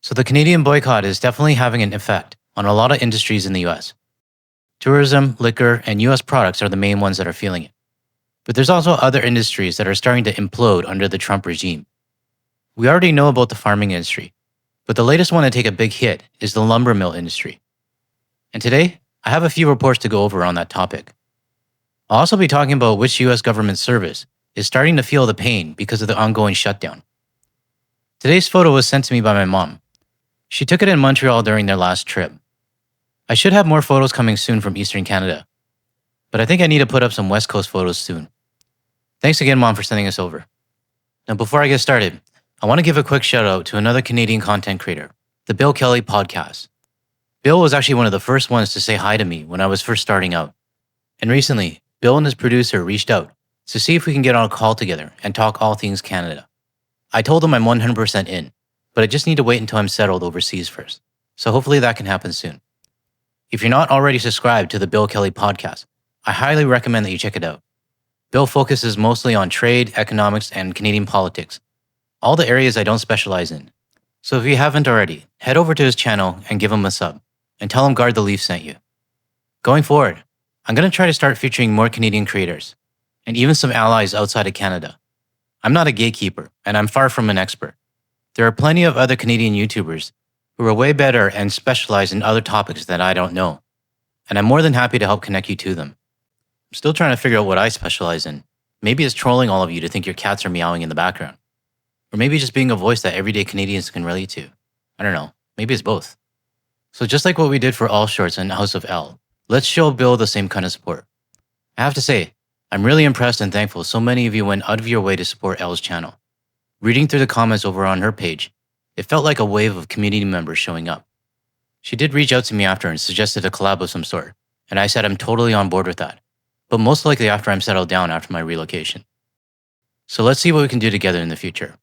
So the Canadian boycott is definitely having an effect on a lot of industries in the US. Tourism, liquor, and US products are the main ones that are feeling it. But there's also other industries that are starting to implode under the Trump regime. We already know about the farming industry, but the latest one to take a big hit is the lumber mill industry. And today, I have a few reports to go over on that topic. I'll also be talking about which US government service is starting to feel the pain because of the ongoing shutdown. Today's photo was sent to me by my mom. She took it in Montreal during their last trip. I should have more photos coming soon from Eastern Canada, but I think I need to put up some West Coast photos soon. Thanks again, Mom, for sending us over. Now, before I get started, I want to give a quick shout out to another Canadian content creator, the Bill Kelly Podcast. Bill was actually one of the first ones to say hi to me when I was first starting out. And recently, Bill and his producer reached out to see if we can get on a call together and talk all things Canada. I told him I'm 100% in, but I just need to wait until I'm settled overseas first. So hopefully that can happen soon. If you're not already subscribed to the Bill Kelly Podcast, I highly recommend that you check it out. Bill focuses mostly on trade, economics, and Canadian politics, all the areas I don't specialize in. So if you haven't already, head over to his channel and give him a sub, and tell him Guard the Leaf sent you. Going forward, I'm going to try to start featuring more Canadian creators, and even some allies outside of Canada. I'm not a gatekeeper, and I'm far from an expert. There are plenty of other Canadian YouTubers who are way better and specialize in other topics that I don't know, and I'm more than happy to help connect you to them. I'm still trying to figure out what I specialize in. Maybe it's trolling all of you to think your cats are meowing in the background. Or maybe just being a voice that everyday Canadians can relate to. I don't know. Maybe it's both. So just like what we did for All Shorts and House of L, let's show Bill the same kind of support. I have to say, I'm really impressed and thankful so many of you went out of your way to support Elle's channel. Reading through the comments over on her page, it felt like a wave of community members showing up. She did reach out to me after and suggested a collab of some sort, and I said I'm totally on board with that, but most likely after I'm settled down after my relocation. So let's see what we can do together in the future.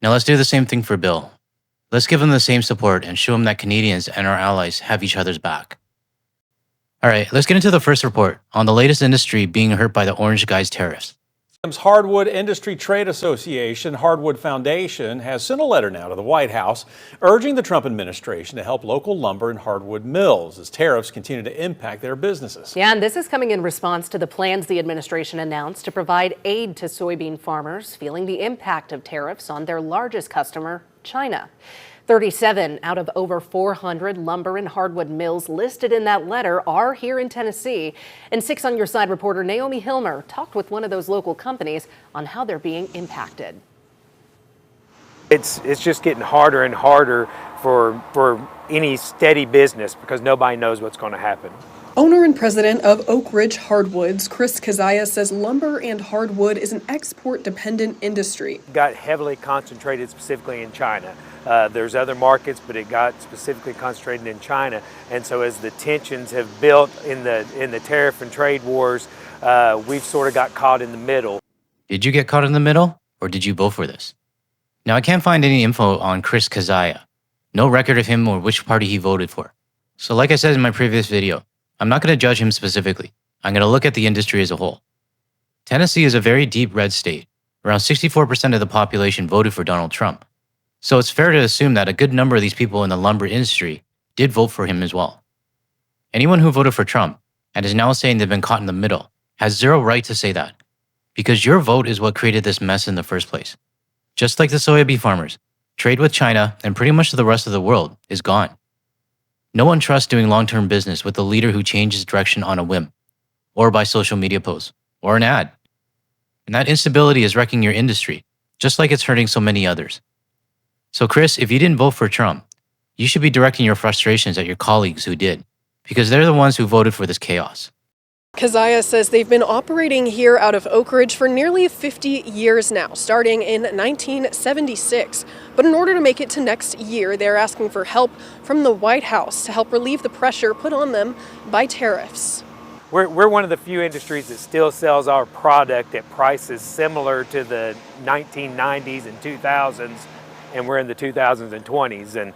Now let's do the same thing for Bill. Let's give him the same support and show him that Canadians and our allies have each other's back. Alright, let's get into the first report on the latest industry being hurt by the Orange Guy's tariffs. Hardwood Industry Trade Association, Hardwood Foundation, has sent a letter now to the White House urging the Trump administration to help local lumber and hardwood mills as tariffs continue to impact their businesses. Yeah, and this is coming in response to the plans the administration announced to provide aid to soybean farmers feeling the impact of tariffs on their largest customer, China. 37 out of over 400 lumber and hardwood mills listed in that letter are here in Tennessee. And 6 on Your Side reporter Naomi Hilmer talked with one of those local companies on how they're being impacted. It's just getting harder and harder for any steady business because nobody knows what's going to happen. Owner and president of Oak Ridge Hardwoods, Chris Kazaya, says lumber and hardwood is an export-dependent industry. Got heavily concentrated specifically in China. There's other markets, but it got specifically concentrated in China. And so as the tensions have built in the tariff and trade wars, we've sort of got caught in the middle. Did you get caught in the middle, or did you vote for this? Now, I can't find any info on Chris Kazaya. No record of him or which party he voted for. So like I said in my previous video, I'm not going to judge him specifically. I'm going to look at the industry as a whole. Tennessee is a very deep red state. Around 64% of the population voted for Donald Trump. So it's fair to assume that a good number of these people in the lumber industry did vote for him as well. Anyone who voted for Trump and is now saying they've been caught in the middle has zero right to say that, because your vote is what created this mess in the first place. Just like the soybean farmers, trade with China and pretty much the rest of the world is gone. No one trusts doing long-term business with a leader who changes direction on a whim, or by social media posts, or an ad. And that instability is wrecking your industry, just like it's hurting so many others. So Chris, if you didn't vote for Trump, you should be directing your frustrations at your colleagues who did, because they're the ones who voted for this chaos. Kazaya says they've been operating here out of Oak Ridge for nearly 50 years now, starting in 1976. But in order to make it to next year, they're asking for help from the White House to help relieve the pressure put on them by tariffs. We're one of the few industries that still sells our product at prices similar to the 1990s and 2000s, and we're in the 2000s and 20s. And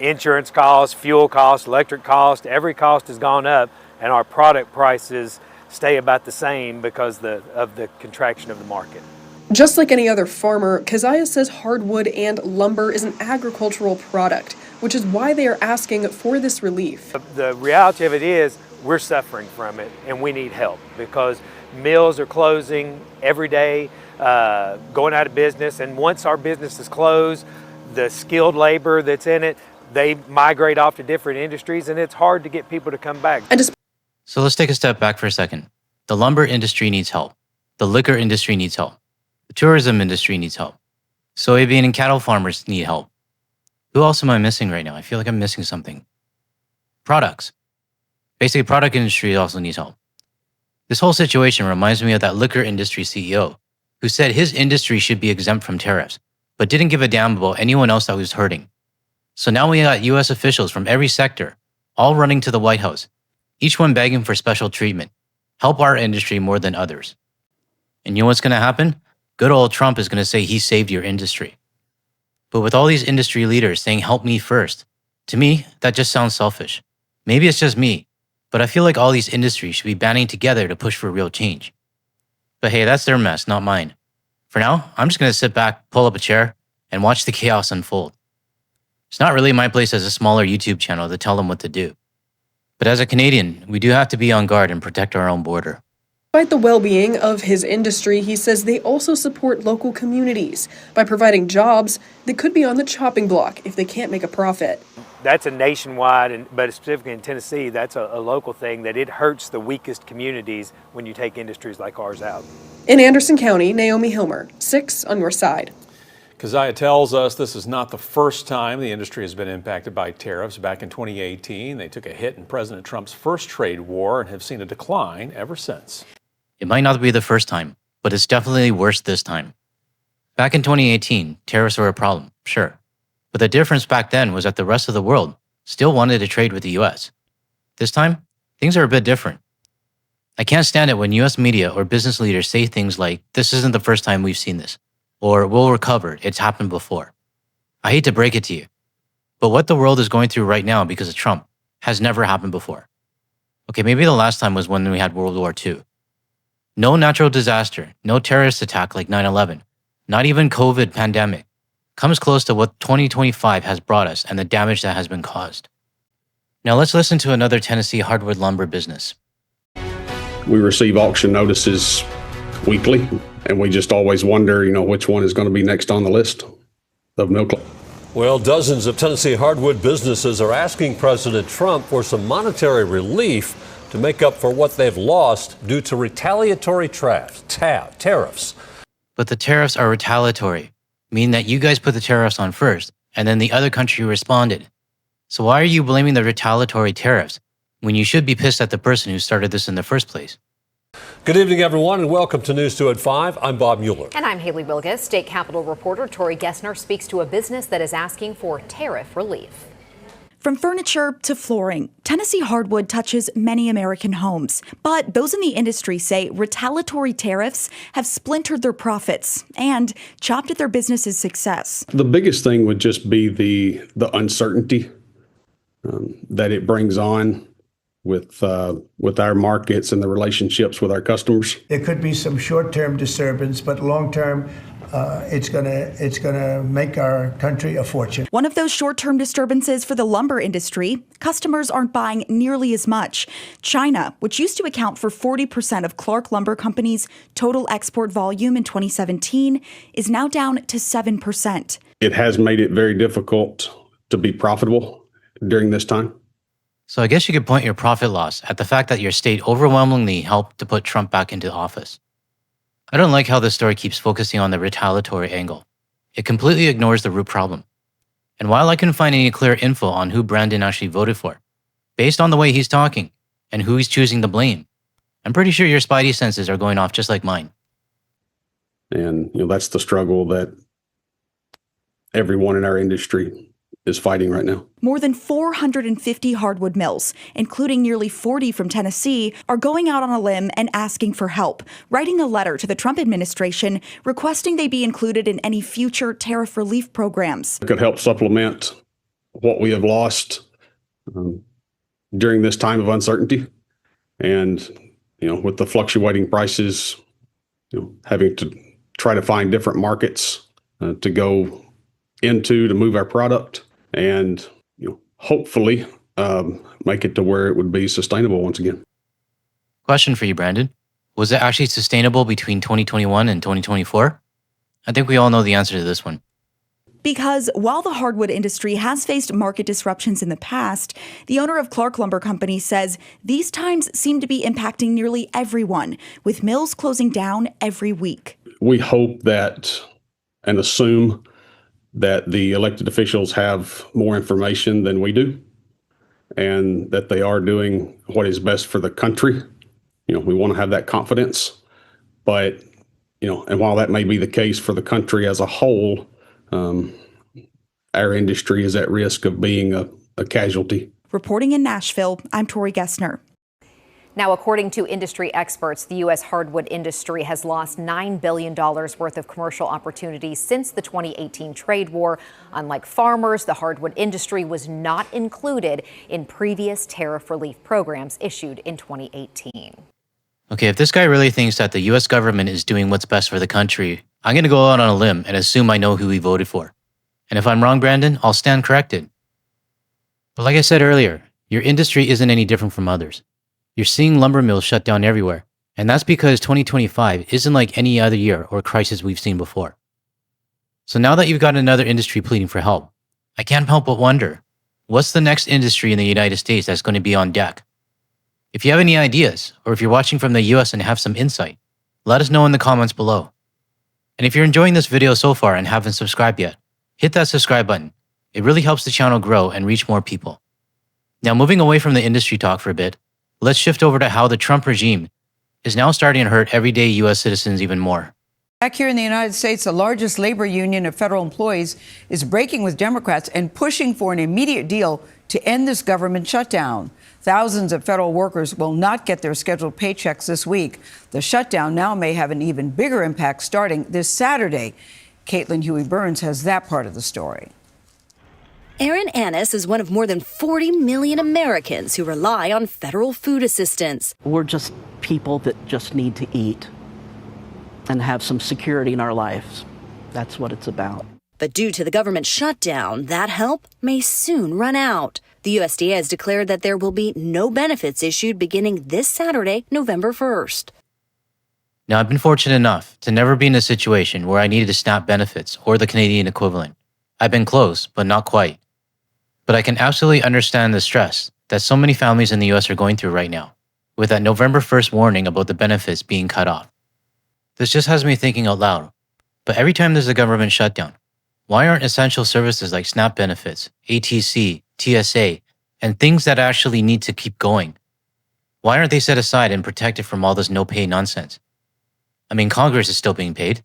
insurance costs, fuel costs, electric costs, every cost has gone up, and our product prices stay about the same because of the contraction of the market. Just like any other farmer, Keziah says hardwood and lumber is an agricultural product, which is why they are asking for this relief. The reality of it is we're suffering from it and we need help because mills are closing every day, going out of business. And once our business is closed, the skilled labor that's in it, they migrate off to different industries and it's hard to get people to come back. So let's take a step back for a second. The lumber industry needs help. The liquor industry needs help. The tourism industry needs help. Soybean and cattle farmers need help. Who else am I missing right now? I feel like I'm missing something. Products. Basically, product industry also needs help. This whole situation reminds me of that liquor industry CEO who said his industry should be exempt from tariffs, but didn't give a damn about anyone else that was hurting. So now we got US officials from every sector, all running to the White House, each one begging for special treatment. Help our industry more than others. And you know what's going to happen? Good old Trump is going to say he saved your industry. But with all these industry leaders saying help me first, to me, that just sounds selfish. Maybe it's just me, but I feel like all these industries should be banding together to push for real change. But hey, that's their mess, not mine. For now, I'm just going to sit back, pull up a chair, and watch the chaos unfold. It's not really my place as a smaller YouTube channel to tell them what to do. But as a Canadian, we do have to be on guard and protect our own border. Despite the well-being of his industry, he says they also support local communities by providing jobs that could be on the chopping block if they can't make a profit. That's a nationwide, but specifically in Tennessee, that's a local thing that it hurts the weakest communities when you take industries like ours out. In Anderson County, Naomi Hilmer, 6 on your side. Keziah tells us this is not the first time the industry has been impacted by tariffs. Back in 2018, they took a hit in President Trump's first trade war and have seen a decline ever since. It might not be the first time, but it's definitely worse this time. Back in 2018, tariffs were a problem, sure. But the difference back then was that the rest of the world still wanted to trade with the US. This time, things are a bit different. I can't stand it when US media or business leaders say things like, "This isn't the first time we've seen this," or "We'll recover, it's happened before." I hate to break it to you, but what the world is going through right now because of Trump has never happened before. Okay, maybe the last time was when we had World War II. No natural disaster, no terrorist attack like 9/11, not even COVID pandemic, comes close to what 2025 has brought us and the damage that has been caused. Now let's listen to another Tennessee hardwood lumber business. We receive auction notices weekly, and we just always wonder, which one is going to be next on the list of no claim. Well, dozens of Tennessee hardwood businesses are asking President Trump for some monetary relief to make up for what they've lost due to retaliatory tariffs. But the tariffs are retaliatory, meaning that you guys put the tariffs on first, and then the other country responded. So why are you blaming the retaliatory tariffs when you should be pissed at the person who started this in the first place? Good evening, everyone, and welcome to News 2 at 5. I'm Bob Mueller. And I'm Haley Wilgus. State Capitol reporter Tori Gessner speaks to a business that is asking for tariff relief. From furniture to flooring, Tennessee hardwood touches many American homes. But those in the industry say retaliatory tariffs have splintered their profits and chopped at their business's success. The biggest thing would just be the uncertainty that it brings on with our markets and the relationships with our customers. There could be some short-term disturbance, but long-term, it's gonna make our country a fortune. One of those short-term disturbances for the lumber industry, customers aren't buying nearly as much. China, which used to account for 40% of Clark Lumber Company's total export volume in 2017, is now down to 7%. It has made it very difficult to be profitable during this time. So I guess you could point your profit loss at the fact that your state overwhelmingly helped to put Trump back into office. I don't like how this story keeps focusing on the retaliatory angle. It completely ignores the root problem. And while I couldn't find any clear info on who Brandon actually voted for, based on the way he's talking and who he's choosing to blame, I'm pretty sure your spidey senses are going off just like mine. And that's the struggle that everyone in our industry is fighting right now. More than 450 hardwood mills, including nearly 40 from Tennessee, are going out on a limb and asking for help, writing a letter to the Trump administration requesting they be included in any future tariff relief programs. It could help supplement what we have lost during this time of uncertainty. And, with the fluctuating prices, having to try to find different markets to go into to move our product, and hopefully make it to where it would be sustainable once again. Question for you, Brandon. Was it actually sustainable between 2021 and 2024? I think we all know the answer to this one. Because while the hardwood industry has faced market disruptions in the past, the owner of Clark Lumber Company says these times seem to be impacting nearly everyone, with mills closing down every week. We hope that and assume that the elected officials have more information than we do, and that they are doing what is best for the country. We want to have that confidence, but and while that may be the case for the country as a whole, our industry is at risk of being a casualty. Reporting in Nashville, I'm Tori Gessner. Now, according to industry experts, the U.S. hardwood industry has lost $9 billion worth of commercial opportunities since the 2018 trade war. Unlike farmers, the hardwood industry was not included in previous tariff relief programs issued in 2018. Okay, if this guy really thinks that the US government is doing what's best for the country, I'm going to go out on a limb and assume I know who he voted for. And if I'm wrong, Brandon, I'll stand corrected. But like I said earlier, your industry isn't any different from others. You're seeing lumber mills shut down everywhere, and that's because 2025 isn't like any other year or crisis we've seen before. So now that you've got another industry pleading for help, I can't help but wonder, what's the next industry in the United States that's going to be on deck? If you have any ideas, or if you're watching from the US and have some insight, let us know in the comments below. And if you're enjoying this video so far and haven't subscribed yet, hit that subscribe button. It really helps the channel grow and reach more people. Now, moving away from the industry talk for a bit, let's shift over to how the Trump regime is now starting to hurt everyday US citizens even more. Back here in the United States, the largest labor union of federal employees is breaking with Democrats and pushing for an immediate deal to end this government shutdown. Thousands of federal workers will not get their scheduled paychecks this week. The shutdown now may have an even bigger impact starting this Saturday. Caitlin Huey-Burns has that part of the story. Erin Annis is one of more than 40 million Americans who rely on federal food assistance. We're just people that just need to eat and have some security in our lives. That's what it's about. But due to the government shutdown, that help may soon run out. The USDA has declared that there will be no benefits issued beginning this Saturday, November 1st. Now, I've been fortunate enough to never be in a situation where I needed to SNAP benefits or the Canadian equivalent. I've been close, but not quite. But I can absolutely understand the stress that so many families in the US are going through right now, with that November 1st warning about the benefits being cut off. This just has me thinking out loud. But every time there's a government shutdown, why aren't essential services like SNAP benefits, ATC, TSA, and things that actually need to keep going, why aren't they set aside and protected from all this no-pay nonsense? I mean, Congress is still being paid.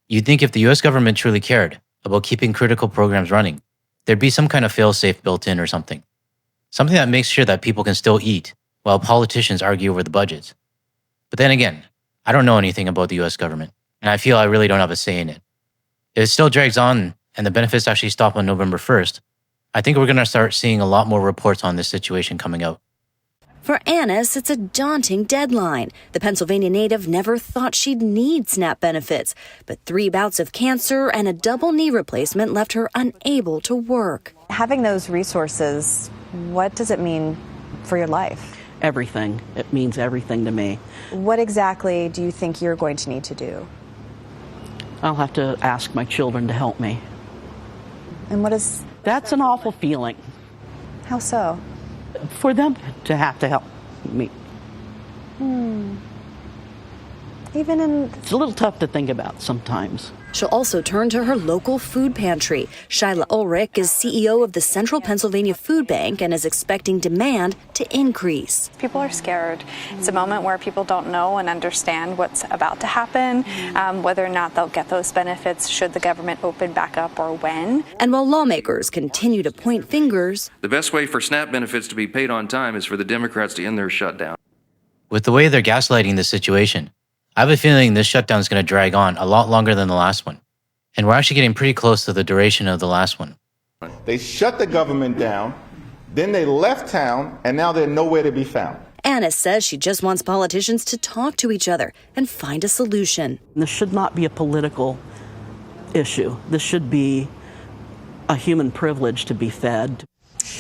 You'd think if the US government truly cared about keeping critical programs running, there'd be some kind of fail-safe built in or something. Something that makes sure that people can still eat while politicians argue over the budgets. But then again, I don't know anything about the US government, and I feel I really don't have a say in it. If it still drags on and the benefits actually stop on November 1st, I think we're going to start seeing a lot more reports on this situation coming out. For Annis, it's a daunting deadline. The Pennsylvania native never thought she'd need SNAP benefits, but 3 bouts of cancer and a double knee replacement left her unable to work. Having those resources, what does it mean for your life? Everything. It means everything to me. What exactly do you think you're going to need to do? I'll have to ask my children to help me. And what is... That's an awful feeling. How so? For them to have to help me. Even in... It's a little tough to think about sometimes. She'll also turn to her local food pantry. Shyla Ulrich is CEO of the Central Pennsylvania Food Bank and is expecting demand to increase. People are scared. It's a moment where people don't know and understand what's about to happen, whether or not they'll get those benefits should the government open back up or when. And while lawmakers continue to point fingers, the best way for SNAP benefits to be paid on time is for the Democrats to end their shutdown. With the way they're gaslighting the situation, I have a feeling this shutdown is going to drag on a lot longer than the last one. And we're actually getting pretty close to the duration of the last one. They shut the government down, then they left town, and now they're nowhere to be found. Annis says she just wants politicians to talk to each other and find a solution. This should not be a political issue. This should be a human privilege to be fed.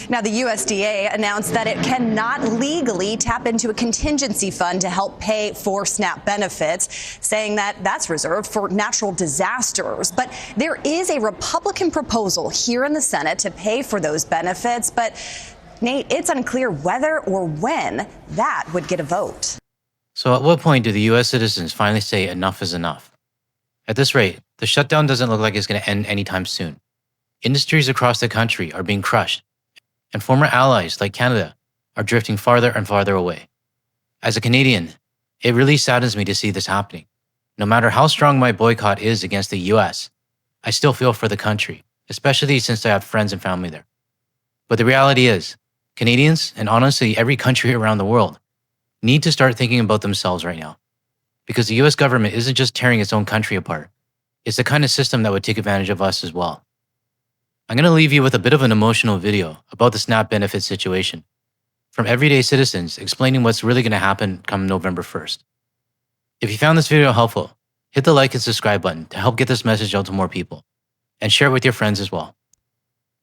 Now, the USDA announced that it cannot legally tap into a contingency fund to help pay for SNAP benefits, saying that that's reserved for natural disasters. But there is a Republican proposal here in the Senate to pay for those benefits. But, Nate, it's unclear whether or when that would get a vote. So at what point do the U.S. citizens finally say enough is enough? At this rate, the shutdown doesn't look like it's going to end anytime soon. Industries across the country are being crushed, and former allies like Canada are drifting farther and farther away. As a Canadian, it really saddens me to see this happening. No matter how strong my boycott is against the US, I still feel for the country, especially since I have friends and family there. But the reality is, Canadians, and honestly every country around the world, need to start thinking about themselves right now. Because the US government isn't just tearing its own country apart, it's the kind of system that would take advantage of us as well. I'm going to leave you with a bit of an emotional video about the SNAP benefit situation from everyday citizens explaining what's really going to happen come November 1st. If you found this video helpful, hit the like and subscribe button to help get this message out to more people, and share it with your friends as well.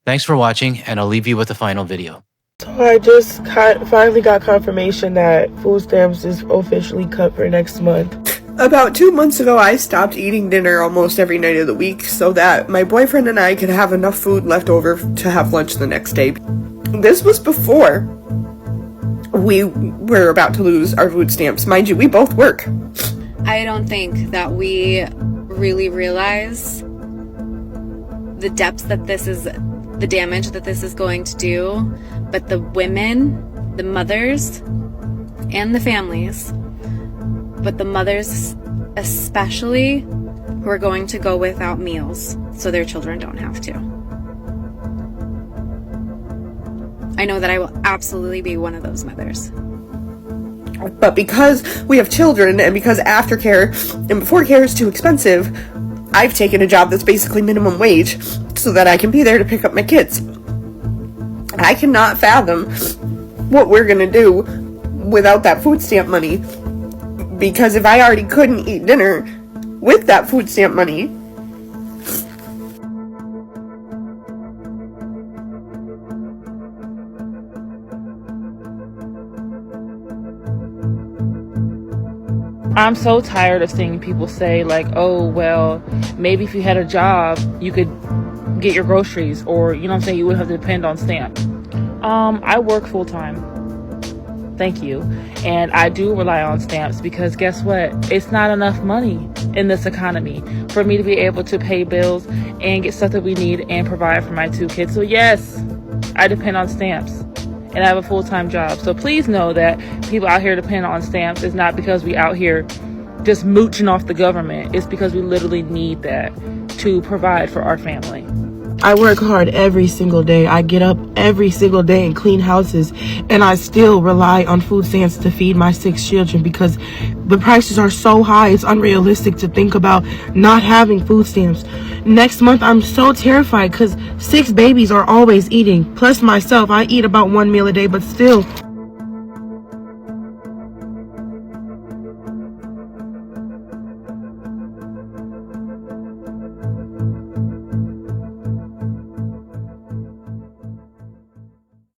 Thanks for watching, and I'll leave you with the final video. So I just finally got confirmation that food stamps is officially cut for next month. About 2 months ago, I stopped eating dinner almost every night of the week so that my boyfriend and I could have enough food left over to have lunch the next day. This was before we were about to lose our food stamps. Mind you, we both work. I don't think that we really realize the depths that this is, the damage that this is going to do, but the women, the mothers, and the families, but the mothers especially, who are going to go without meals so their children don't have to. I know that I will absolutely be one of those mothers. But because we have children and because aftercare and before care is too expensive, I've taken a job that's basically minimum wage so that I can be there to pick up my kids. I cannot fathom what we're gonna do without that food stamp money. Because if I already couldn't eat dinner with that food stamp money, I'm so tired of seeing people say like, oh, well, maybe if you had a job, you could get your groceries, or, you know what I'm saying, you wouldn't have to depend on stamps. I work full time. Thank you. And I do rely on stamps because guess what? It's not enough money in this economy for me to be able to pay bills and get stuff that we need and provide for my 2 kids. So yes, I depend on stamps and I have a full-time job. So please know that people out here depend on stamps. It's not because we out here just mooching off the government. It's because we literally need that to provide for our family. I work hard every single day. I get up every single day and clean houses, and I still rely on food stamps to feed my 6 children because the prices are so high. It's unrealistic to think about not having food stamps. Next month, I'm so terrified because 6 babies are always eating. Plus myself, I eat about 1 meal a day, but still,